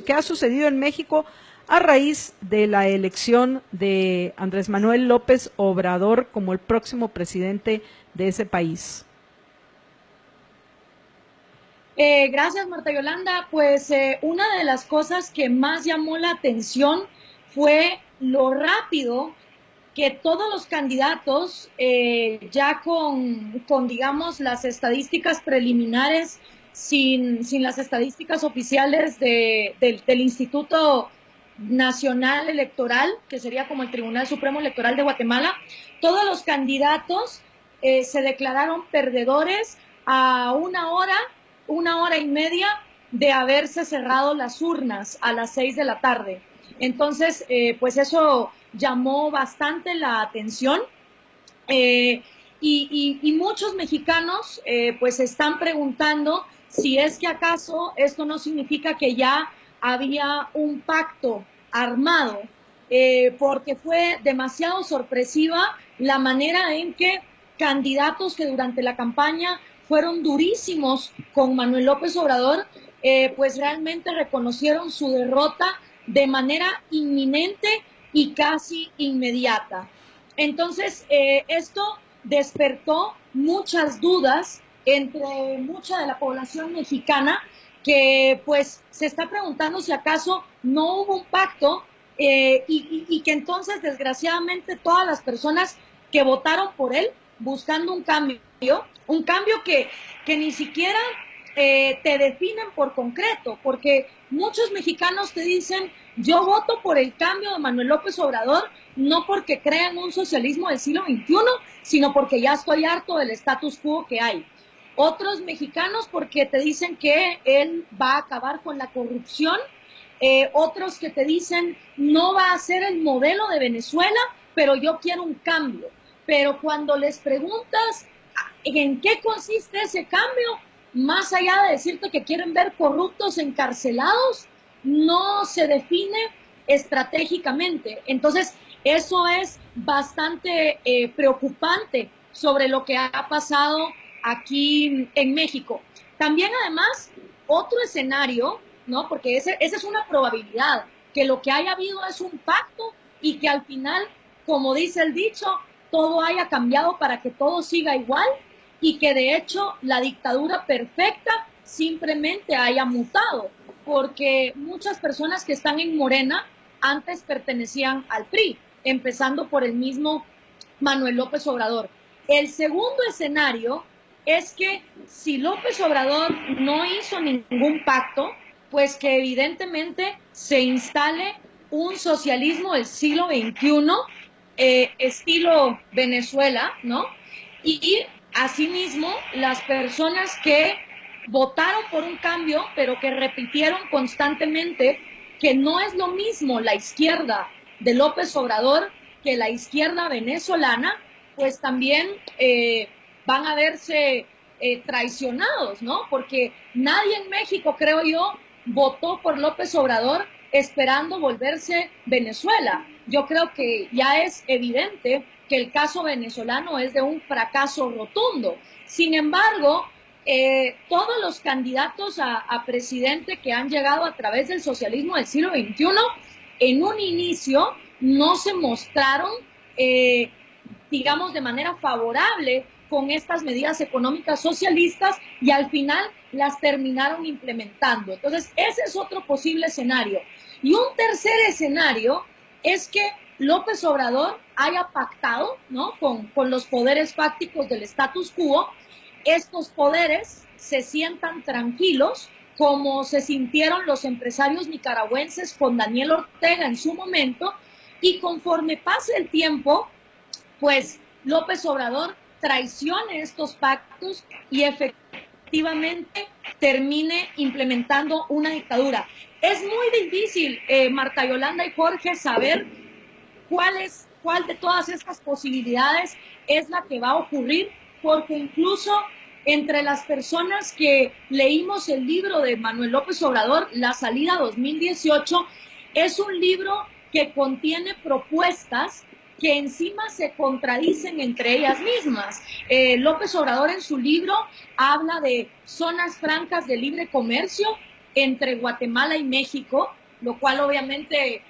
qué ha sucedido en México a raíz de la elección de Andrés Manuel López Obrador como el próximo presidente de ese país. Gracias, Marta Yolanda. Pues una de las cosas que más llamó la atención fue lo rápido que todos los candidatos, ya digamos, las estadísticas preliminares, sin las estadísticas oficiales del Instituto Nacional Electoral, que sería como el Tribunal Supremo Electoral de Guatemala, todos los candidatos se declararon perdedores a una hora y media de haberse cerrado las urnas a las 6 de la tarde. Entonces, pues eso llamó bastante la atención, y muchos mexicanos pues se están preguntando si es que acaso esto no significa que ya había un pacto armado, porque fue demasiado sorpresiva la manera en que candidatos que durante la campaña fueron durísimos con Manuel López Obrador, pues realmente reconocieron su derrota de manera inminente y casi inmediata. Entonces, esto despertó muchas dudas entre mucha de la población mexicana que pues se está preguntando si acaso no hubo un pacto, y que entonces desgraciadamente todas las personas que votaron por él buscando un cambio que ni siquiera te definen por concreto, porque muchos mexicanos te dicen, yo voto por el cambio de Manuel López Obrador, no porque crean un socialismo del siglo XXI, sino porque ya estoy harto del status quo que hay. Otros mexicanos porque te dicen que él va a acabar con la corrupción, otros que te dicen no va a ser el modelo de Venezuela, pero yo quiero un cambio. Pero cuando les preguntas en qué consiste ese cambio, más allá de decirte que quieren ver corruptos encarcelados, no se define estratégicamente. Entonces, eso es bastante preocupante sobre lo que ha pasado aquí en México. También, además, otro escenario, ¿no? Porque esa es una probabilidad, que lo que haya habido es un pacto y que al final, como dice el dicho, todo haya cambiado para que todo siga igual, y que de hecho la dictadura perfecta simplemente haya mutado, porque muchas personas que están en Morena antes pertenecían al PRI, empezando por el mismo Manuel López Obrador. El segundo escenario es que si López Obrador no hizo ningún pacto, pues que evidentemente se instale un socialismo del siglo XXI, estilo Venezuela, ¿no? Y asimismo, las personas que votaron por un cambio, pero que repitieron constantemente que no es lo mismo la izquierda de López Obrador que la izquierda venezolana, pues también van a verse traicionados, ¿no? Porque nadie en México, creo yo, votó por López Obrador esperando volverse Venezuela. Yo creo que ya es evidente que el caso venezolano es de un fracaso rotundo. Sin embargo, todos los candidatos a presidente que han llegado a través del socialismo del siglo XXI, en un inicio no se mostraron, digamos, de manera favorable con estas medidas económicas socialistas, y al final las terminaron implementando. Entonces, ese es otro posible escenario. Y un tercer escenario es que López Obrador haya pactado, ¿no?, con los poderes fácticos del status quo. Estos poderes se sientan tranquilos, como se sintieron los empresarios nicaragüenses con Daniel Ortega en su momento, y conforme pase el tiempo, pues López Obrador traicione estos pactos y efectivamente termine implementando una dictadura. Es muy difícil, Marta Yolanda y Jorge, saber cuál de todas estas posibilidades es la que va a ocurrir, porque incluso entre las personas que leímos el libro de Manuel López Obrador, La Salida 2018, es un libro que contiene propuestas que encima se contradicen entre ellas mismas. López Obrador en su libro habla de zonas francas de libre comercio, entre Guatemala y México, lo cual obviamente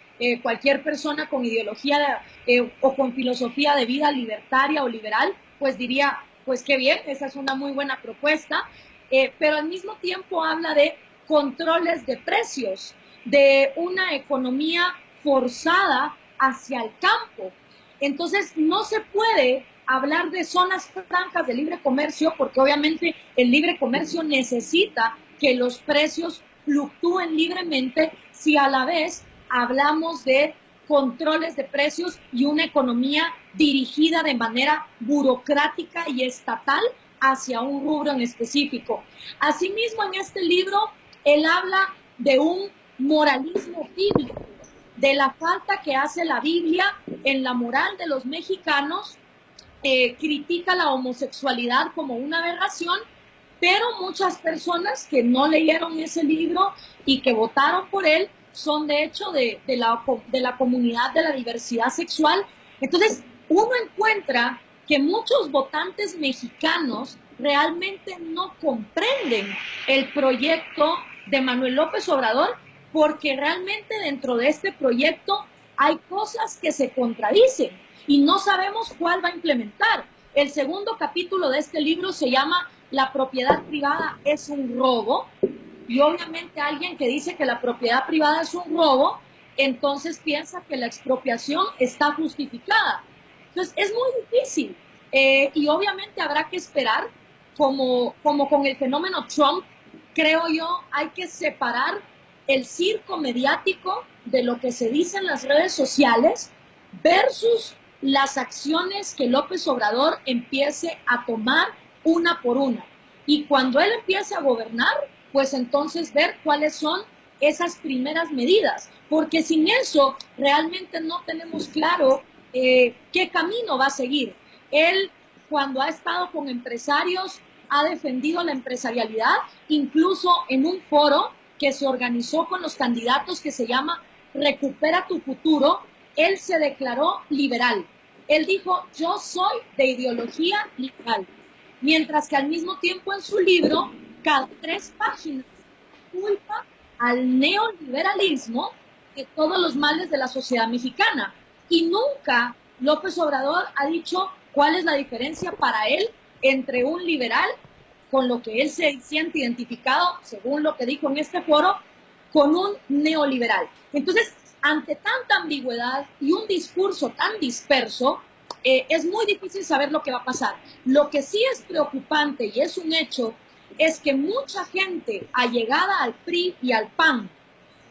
cualquier persona con ideología o con filosofía de vida libertaria o liberal, pues diría, pues qué bien, esa es una muy buena propuesta, pero al mismo tiempo habla de controles de precios, de una economía forzada hacia el campo. Entonces, no se puede hablar de zonas francas de libre comercio porque obviamente el libre comercio necesita que los precios fluctúen libremente si a la vez hablamos de controles de precios y una economía dirigida de manera burocrática y estatal hacia un rubro en específico. Asimismo, en este libro, él habla de un moralismo bíblico, de la falta que hace la Biblia en la moral de los mexicanos, critica la homosexualidad como una aberración, pero muchas personas que no leyeron ese libro y que votaron por él son de hecho de la comunidad de la diversidad sexual. Entonces, uno encuentra que muchos votantes mexicanos realmente no comprenden el proyecto de Manuel López Obrador, porque realmente dentro de este proyecto hay cosas que se contradicen y no sabemos cuál va a implementar. El segundo capítulo de este libro se llama La propiedad privada es un robo, y obviamente alguien que dice que la propiedad privada es un robo, entonces piensa que la expropiación está justificada. Entonces es muy difícil y obviamente habrá que esperar, como con el fenómeno Trump, creo yo, hay que separar el circo mediático de lo que se dice en las redes sociales versus las acciones que López Obrador empiece a tomar una por una. Y cuando él empiece a gobernar, pues entonces ver cuáles son esas primeras medidas, porque sin eso realmente no tenemos claro qué camino va a seguir. Él, cuando ha estado con empresarios, ha defendido la empresarialidad, incluso en un foro que se organizó con los candidatos que se llama Recupera tu Futuro, él se declaró liberal. Él dijo, yo soy de ideología liberal. Mientras que al mismo tiempo en su libro, cada 3 páginas, culpa al neoliberalismo de todos los males de la sociedad mexicana. Y nunca López Obrador ha dicho cuál es la diferencia para él entre un liberal, con lo que él se siente identificado, según lo que dijo en este foro, con un neoliberal. Entonces, ante tanta ambigüedad y un discurso tan disperso, es muy difícil saber lo que va a pasar. Lo que sí es preocupante y es un hecho es que mucha gente allegada al PRI y al PAN,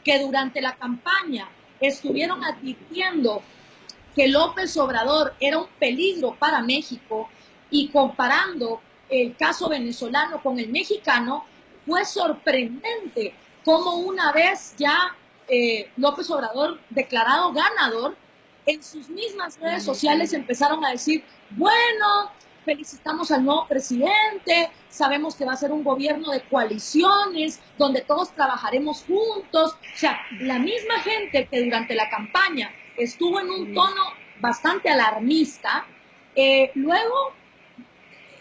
que durante la campaña estuvieron advirtiendo que López Obrador era un peligro para México y comparando el caso venezolano con el mexicano, fue sorprendente cómo una vez ya López Obrador declarado ganador, en sus mismas redes sociales empezaron a decir, bueno, felicitamos al nuevo presidente, sabemos que va a ser un gobierno de coaliciones, donde todos trabajaremos juntos. O sea, la misma gente que durante la campaña estuvo en un tono bastante alarmista, luego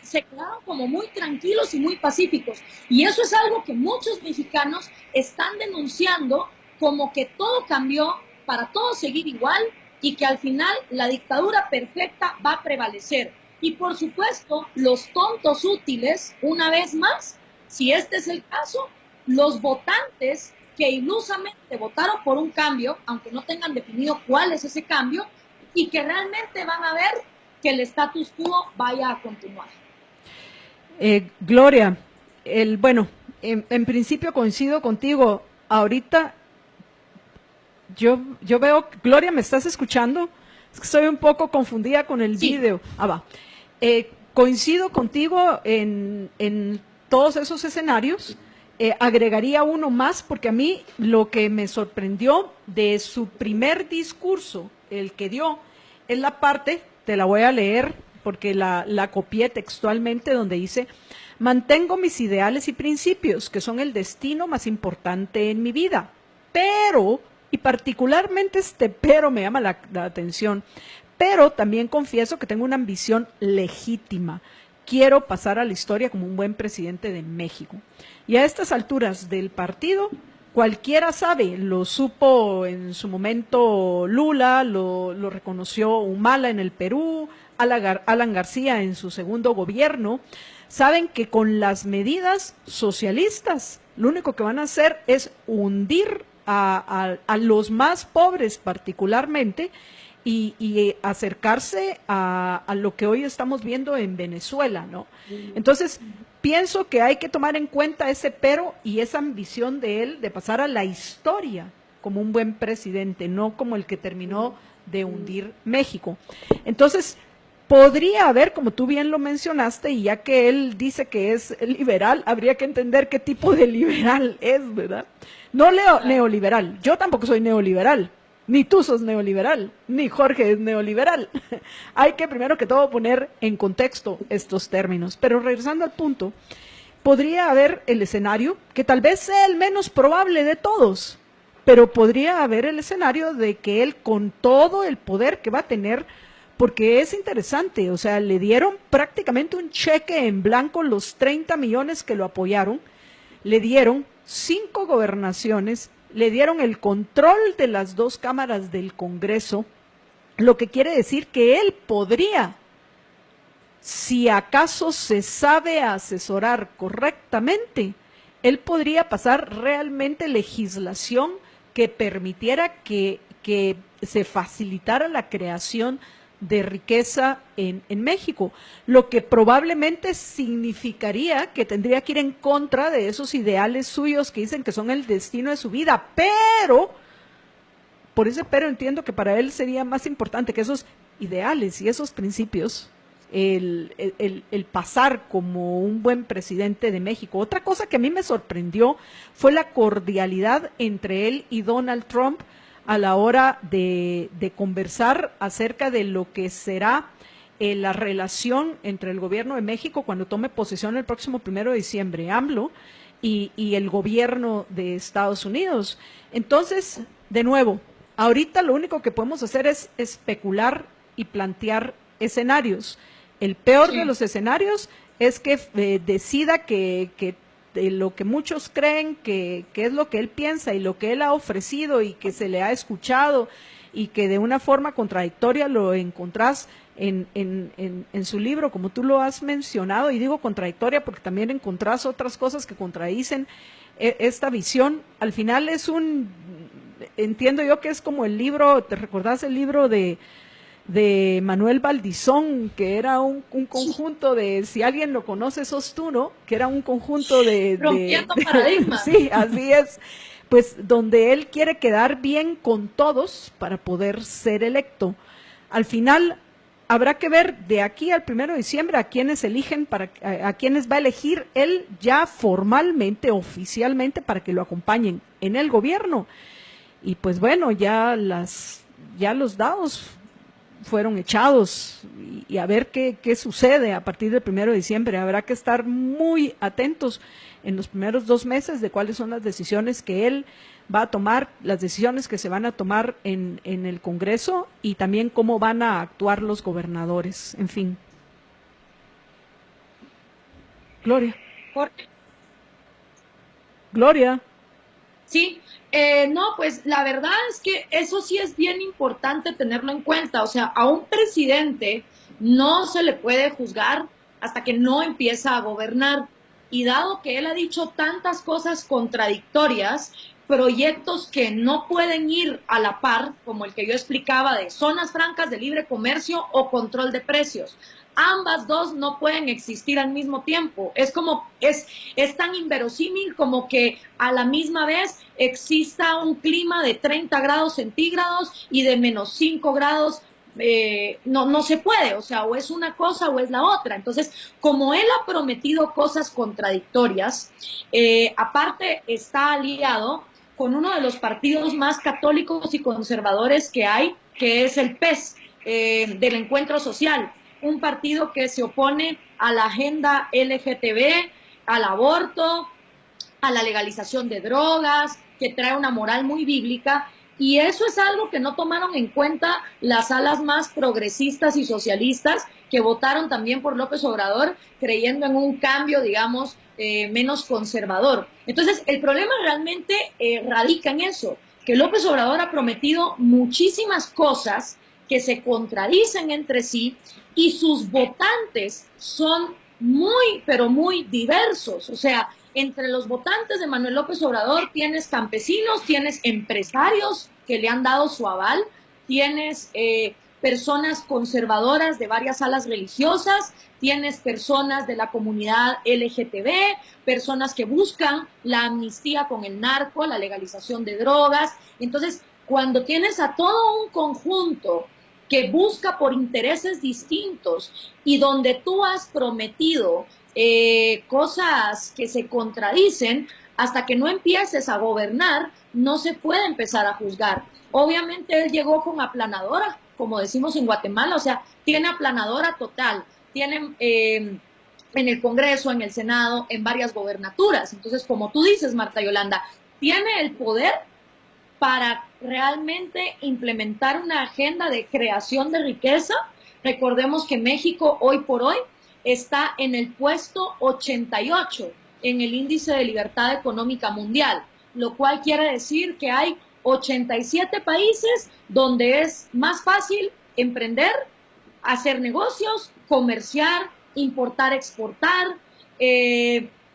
se quedaron como muy tranquilos y muy pacíficos. Y eso es algo que muchos mexicanos están denunciando, como que todo cambió para todos seguir igual y que al final la dictadura perfecta va a prevalecer. Y por supuesto, los tontos útiles, una vez más, si este es el caso, los votantes que ilusamente votaron por un cambio, aunque no tengan definido cuál es ese cambio, y que realmente van a ver que el status quo vaya a continuar. Gloria, bueno, en principio coincido contigo. Ahorita yo veo, Gloria, ¿me estás escuchando? Es que estoy un poco confundida con el video. Va. Coincido contigo en todos esos escenarios. Agregaría uno más, porque a mí lo que me sorprendió de su primer discurso, el que dio, es la parte, te la voy a leer porque la copié textualmente, donde dice: mantengo mis ideales y principios, que son el destino más importante en mi vida, pero, y particularmente este pero me llama la atención, pero también confieso que tengo una ambición legítima. quiero pasar a la historia como un buen presidente de México. Y a estas alturas del partido, cualquiera sabe, lo supo en su momento Lula, lo reconoció Humala en el Perú, Alan García en su segundo gobierno, saben que con las medidas socialistas, lo único que van a hacer es hundir a los más pobres particularmente, y acercarse a lo que hoy estamos viendo en Venezuela, ¿no? Entonces, pienso que hay que tomar en cuenta ese pero y esa ambición de él de pasar a la historia como un buen presidente, no como el que terminó de hundir México. Entonces, podría haber, como tú bien lo mencionaste, y ya que él dice que es liberal, habría que entender qué tipo de liberal es, ¿verdad? No neoliberal, yo tampoco soy neoliberal, ni tú sos neoliberal, ni Jorge es neoliberal. Hay que primero que todo poner en contexto estos términos. Pero regresando al punto, podría haber el escenario, que tal vez sea el menos probable de todos, pero podría haber el escenario de que él, con todo el poder que va a tener, porque es interesante, o sea, le dieron prácticamente un cheque en blanco los 30 millones que lo apoyaron, le dieron 5 gobernaciones, le dieron el control de las 2 cámaras del Congreso, lo que quiere decir que él podría, si acaso se sabe asesorar correctamente, él podría pasar realmente legislación que permitiera que se facilitara la creación de riqueza en México, lo que probablemente significaría que tendría que ir en contra de esos ideales suyos que dicen que son el destino de su vida, pero por ese pero entiendo que para él sería más importante que esos ideales y esos principios, el pasar como un buen presidente de México. Otra cosa que a mí me sorprendió fue la cordialidad entre él y Donald Trump a la hora de conversar acerca de lo que será la relación entre el gobierno de México cuando tome posesión el próximo 1 de diciembre, AMLO, y el gobierno de Estados Unidos. Entonces, de nuevo, ahorita lo único que podemos hacer es especular y plantear escenarios. El peor de los escenarios es que decida que lo que muchos creen que es lo que él piensa y lo que él ha ofrecido y que se le ha escuchado y que de una forma contradictoria lo encontrás en su libro, como tú lo has mencionado, y digo contradictoria porque también encontrás otras cosas que contradicen esta visión. Al final entiendo yo que es como el libro, ¿te recordás el libro de Manuel Baldizón, que era un conjunto de, si alguien lo conoce, sos tú, ¿no? Que era un conjunto rompiendo paradigmas. Sí, así es. Pues donde él quiere quedar bien con todos para poder ser electo. Al final habrá que ver de aquí al 1 de diciembre a quienes eligen, a quienes va a elegir él ya formalmente, oficialmente, para que lo acompañen en el gobierno. Y pues bueno, ya los dados fueron echados y a ver qué sucede a partir del 1 de diciembre. Habrá que estar muy atentos en los primeros 2 meses de cuáles son las decisiones que él va a tomar, las decisiones que se van a tomar en el Congreso y también cómo van a actuar los gobernadores. En fin. Gloria. Gloria. Sí, no, pues la verdad es que eso sí es bien importante tenerlo en cuenta. O sea, a un presidente no se le puede juzgar hasta que no empieza a gobernar. Y dado que él ha dicho tantas cosas contradictorias, proyectos que no pueden ir a la par, como el que yo explicaba de zonas francas de libre comercio o control de precios. Ambas dos no pueden existir al mismo tiempo. Es como, es tan inverosímil como que a la misma vez exista un clima de 30 grados centígrados y de -5 grados. No se puede, o sea, o es una cosa o es la otra. Entonces, como él ha prometido cosas contradictorias, aparte está aliado con uno de los partidos más católicos y conservadores que hay, que es el PES, del Encuentro Social, un partido que se opone a la agenda LGTB, al aborto, a la legalización de drogas, que trae una moral muy bíblica. Y eso es algo que no tomaron en cuenta las alas más progresistas y socialistas que votaron también por López Obrador, creyendo en un cambio, digamos, menos conservador. Entonces, el problema realmente radica en eso, que López Obrador ha prometido muchísimas cosas que se contradicen entre sí y sus votantes son muy, pero muy diversos. O sea, entre los votantes de Manuel López Obrador tienes campesinos, tienes empresarios que le han dado su aval, tienes personas conservadoras de varias alas religiosas, tienes personas de la comunidad LGTB, personas que buscan la amnistía con el narco, la legalización de drogas. Entonces, cuando tienes a todo un conjunto que busca por intereses distintos y donde tú has prometido cosas que se contradicen, hasta que no empieces a gobernar, no se puede empezar a juzgar. Obviamente él llegó con aplanadora, como decimos en Guatemala, o sea, tiene aplanadora total, tiene en el Congreso, en el Senado, en varias gobernaturas. Entonces, como tú dices, Marta Yolanda, tiene el poder para realmente implementar una agenda de creación de riqueza. Recordemos que México hoy por hoy está en el puesto 88 en el índice de libertad económica mundial, lo cual quiere decir que hay 87 países donde es más fácil emprender, hacer negocios, comerciar, importar, exportar,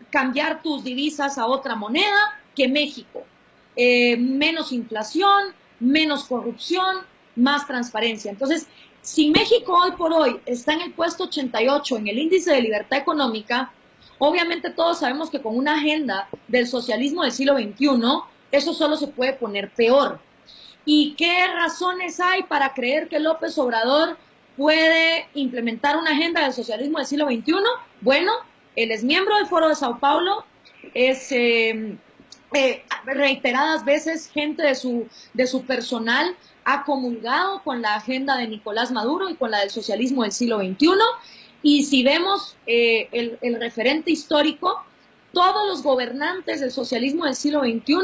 cambiar tus divisas a otra moneda que México. Menos inflación, menos corrupción, más transparencia. Entonces, si México hoy por hoy está en el puesto 88 en el índice de libertad económica, obviamente todos sabemos que con una agenda del socialismo del siglo XXI, eso solo se puede poner peor. ¿Y qué razones hay para creer que López Obrador puede implementar una agenda del socialismo del siglo XXI? Bueno, él es miembro del Foro de Sao Paulo, es reiteradas veces gente de su personal ha comulgado con la agenda de Nicolás Maduro y con la del socialismo del siglo XXI. Y si vemos el referente histórico, todos los gobernantes del socialismo del siglo XXI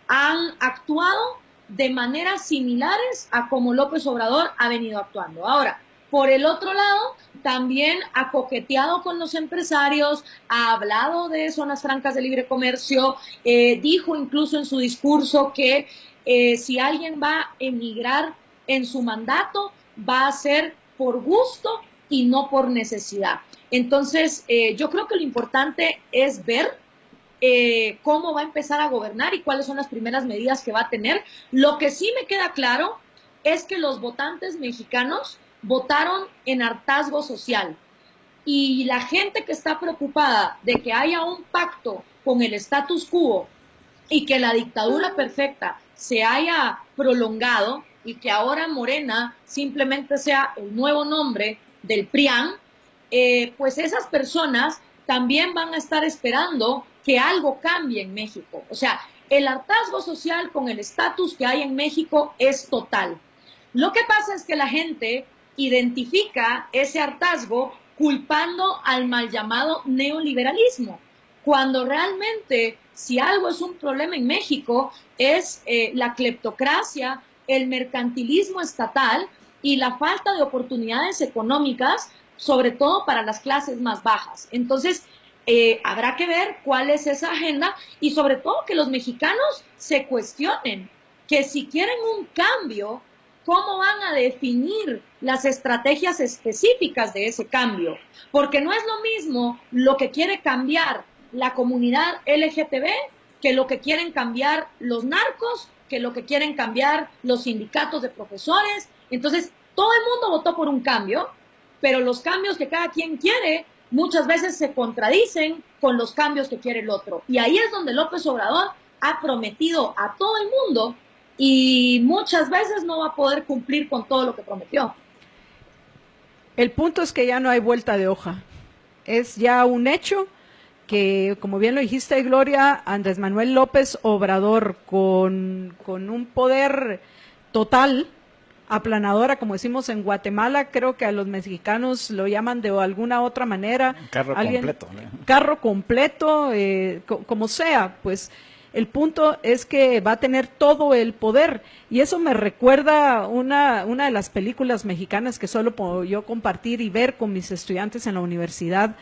han actuado de maneras similares a como López Obrador ha venido actuando. Ahora, por el otro lado, también ha coqueteado con los empresarios, ha hablado de zonas francas de libre comercio, dijo incluso en su discurso que si alguien va a emigrar en su mandato, va a ser por gusto y no por necesidad. Entonces, yo creo que lo importante es ver cómo va a empezar a gobernar y cuáles son las primeras medidas que va a tener. Lo que sí me queda claro es que los votantes mexicanos votaron en hartazgo social y la gente que está preocupada de que haya un pacto con el status quo y que la dictadura perfecta se haya prolongado y que ahora Morena simplemente sea el nuevo nombre del PRIAN, pues esas personas también van a estar esperando que algo cambie en México. O sea, el hartazgo social con el estatus que hay en México es total. Lo que pasa es que la gente identifica ese hartazgo culpando al mal llamado neoliberalismo, cuando realmente si algo es un problema en México es la cleptocracia, el mercantilismo estatal y la falta de oportunidades económicas, sobre todo para las clases más bajas. Entonces, habrá que ver cuál es esa agenda y sobre todo que los mexicanos se cuestionen que si quieren un cambio, ¿cómo van a definir las estrategias específicas de ese cambio? Porque no es lo mismo lo que quiere cambiar la comunidad LGTB que lo que quieren cambiar los narcos, que lo que quieren cambiar los sindicatos de profesores. Entonces, todo el mundo votó por un cambio, pero los cambios que cada quien quiere muchas veces se contradicen con los cambios que quiere el otro. Y ahí es donde López Obrador ha prometido a todo el mundo y muchas veces no va a poder cumplir con todo lo que prometió. El punto es que ya no hay vuelta de hoja. Es ya un hecho que, como bien lo dijiste, Gloria, Andrés Manuel López Obrador, con un poder total, aplanadora, como decimos en Guatemala, creo que a los mexicanos lo llaman de alguna otra manera. Carro completo. Carro completo, como sea, pues El punto es que va a tener todo el poder, y eso me recuerda una de las películas mexicanas que solo puedo yo compartir y ver con mis estudiantes en la universidad,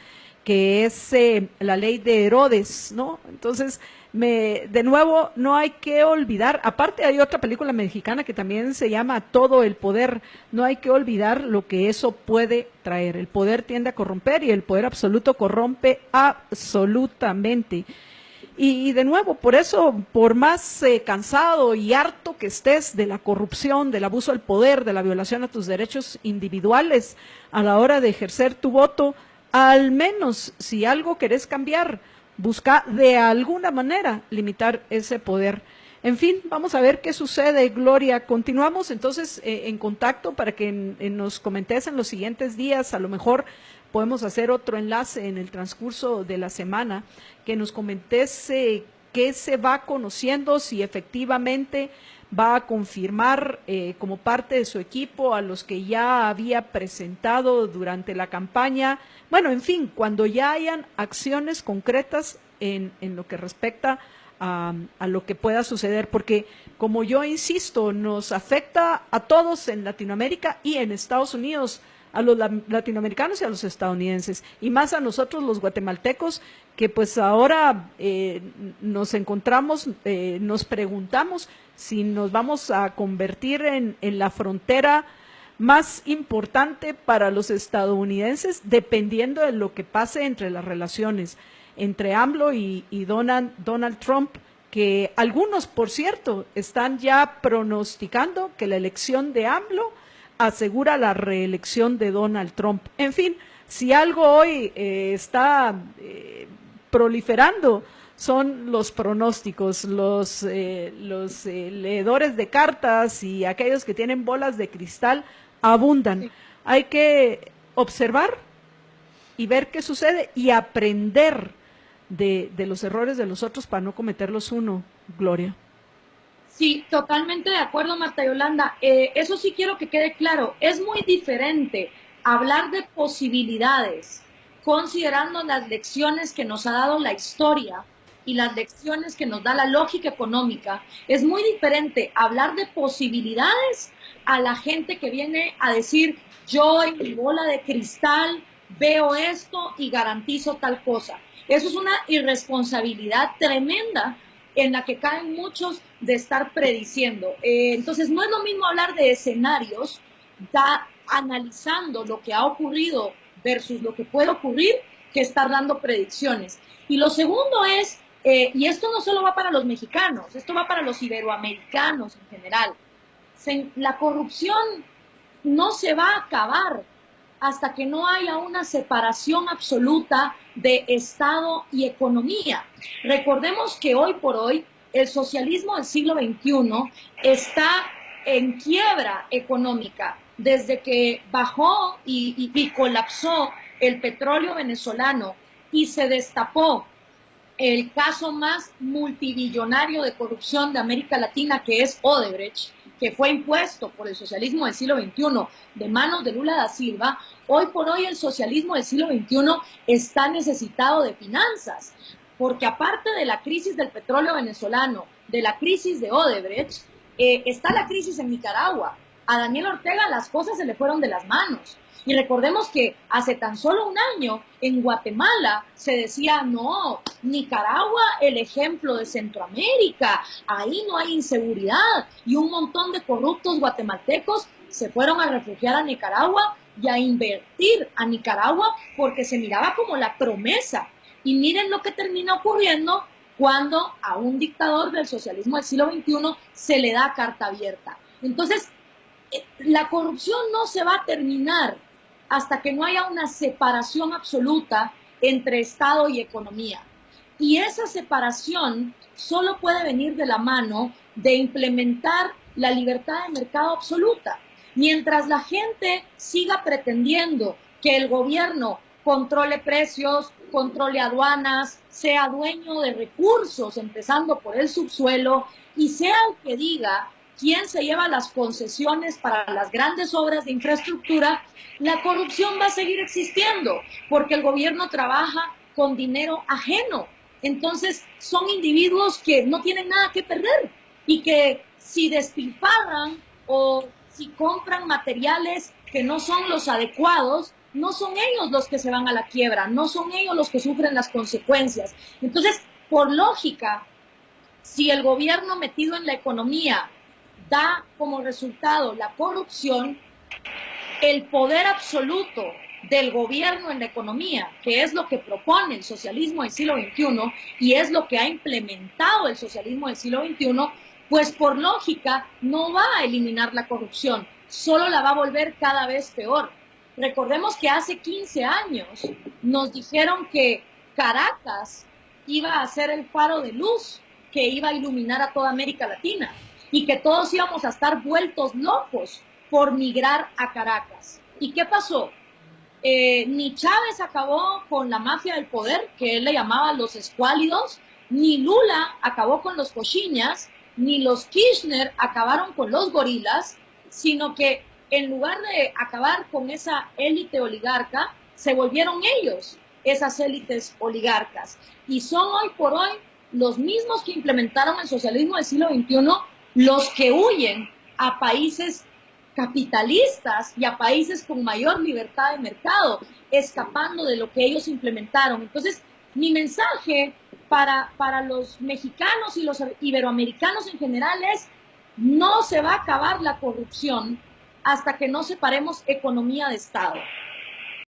que es La Ley de Herodes, ¿no? Entonces, de nuevo, no hay que olvidar, aparte hay otra película mexicana que también se llama Todo el Poder, no hay que olvidar lo que eso puede traer. El poder tiende a corromper y el poder absoluto corrompe absolutamente. Y de nuevo, por eso, por más cansado y harto que estés de la corrupción, del abuso del poder, de la violación a tus derechos individuales a la hora de ejercer tu voto, al menos si algo querés cambiar, busca de alguna manera limitar ese poder. En fin, vamos a ver qué sucede, Gloria. Continuamos entonces en contacto para que nos comentes en los siguientes días. A lo mejor podemos hacer otro enlace en el transcurso de la semana, que nos comentes qué se va conociendo, si efectivamente va a confirmar como parte de su equipo a los que ya había presentado durante la campaña. Bueno, en fin, cuando ya hayan acciones concretas en lo que respecta a lo que pueda suceder, porque como yo insisto, nos afecta a todos en Latinoamérica y en Estados Unidos, a los latinoamericanos y a los estadounidenses, y más a nosotros los guatemaltecos, que pues ahora nos encontramos, nos preguntamos si nos vamos a convertir en la frontera más importante para los estadounidenses, dependiendo de lo que pase entre las relaciones entre AMLO y Donald Trump, que algunos, por cierto, están ya pronosticando que la elección de AMLO asegura la reelección de Donald Trump. En fin, si algo hoy está proliferando son los pronósticos, los leedores de cartas y aquellos que tienen bolas de cristal abundan. Sí. Hay que observar y ver qué sucede y aprender de los errores de los otros para no cometerlos uno, Gloria. Sí, totalmente de acuerdo, Marta Yolanda. Eso sí quiero que quede claro. Es muy diferente hablar de posibilidades, considerando las lecciones que nos ha dado la historia y las lecciones que nos da la lógica económica. Es muy diferente hablar de posibilidades a la gente que viene a decir, yo en mi bola de cristal veo esto y garantizo tal cosa. Eso es una irresponsabilidad tremenda en la que caen muchos de estar prediciendo. Entonces, no es lo mismo hablar de escenarios, analizando lo que ha ocurrido versus lo que puede ocurrir, que estar dando predicciones. Y lo segundo es, y esto no solo va para los mexicanos, esto va para los iberoamericanos en general. La corrupción no se va a acabar hasta que no haya una separación absoluta de Estado y economía. Recordemos que hoy por hoy el socialismo del siglo XXI está en quiebra económica. Desde que bajó y colapsó el petróleo venezolano y se destapó el caso más multibillonario de corrupción de América Latina, que es Odebrecht, que fue impuesto por el socialismo del siglo XXI de manos de Lula da Silva, hoy por hoy el socialismo del siglo XXI está necesitado de finanzas, porque aparte de la crisis del petróleo venezolano, de la crisis de Odebrecht, está la crisis en Nicaragua. A Daniel Ortega las cosas se le fueron de las manos. Y recordemos que hace tan solo un año en Guatemala se decía, no, Nicaragua el ejemplo de Centroamérica, ahí no hay inseguridad, y un montón de corruptos guatemaltecos se fueron a refugiar a Nicaragua y a invertir a Nicaragua porque se miraba como la promesa. Y miren lo que termina ocurriendo cuando a un dictador del socialismo del siglo XXI se le da carta abierta. Entonces, la corrupción no se va a terminar hasta que no haya una separación absoluta entre Estado y economía. Y esa separación solo puede venir de la mano de implementar la libertad de mercado absoluta. Mientras la gente siga pretendiendo que el gobierno controle precios, controle aduanas, sea dueño de recursos, empezando por el subsuelo, y sea el que diga quién se lleva las concesiones para las grandes obras de infraestructura, la corrupción va a seguir existiendo, porque el gobierno trabaja con dinero ajeno. Entonces son individuos que no tienen nada que perder y que si despilfarran o si compran materiales que no son los adecuados, no son ellos los que se van a la quiebra, no son ellos los que sufren las consecuencias. Entonces, por lógica, si el gobierno metido en la economía da como resultado la corrupción, el poder absoluto del gobierno en la economía, que es lo que propone el socialismo del siglo XXI y es lo que ha implementado el socialismo del siglo XXI, pues por lógica no va a eliminar la corrupción, solo la va a volver cada vez peor. Recordemos que hace 15 años nos dijeron que Caracas iba a ser el faro de luz que iba a iluminar a toda América Latina y que todos íbamos a estar vueltos locos por migrar a Caracas. ¿Y qué pasó? Ni Chávez acabó con la mafia del poder, que él le llamaba los escuálidos, ni Lula acabó con los cochiñas, ni los Kirchner acabaron con los gorilas, sino que en lugar de acabar con esa élite oligarca, se volvieron ellos esas élites oligarcas. Y son hoy por hoy los mismos que implementaron el socialismo del siglo XXI los que huyen a países capitalistas y a países con mayor libertad de mercado, escapando de lo que ellos implementaron. Entonces, mi mensaje para los mexicanos y los iberoamericanos en general es: no se va a acabar la corrupción hasta que no separemos economía de Estado.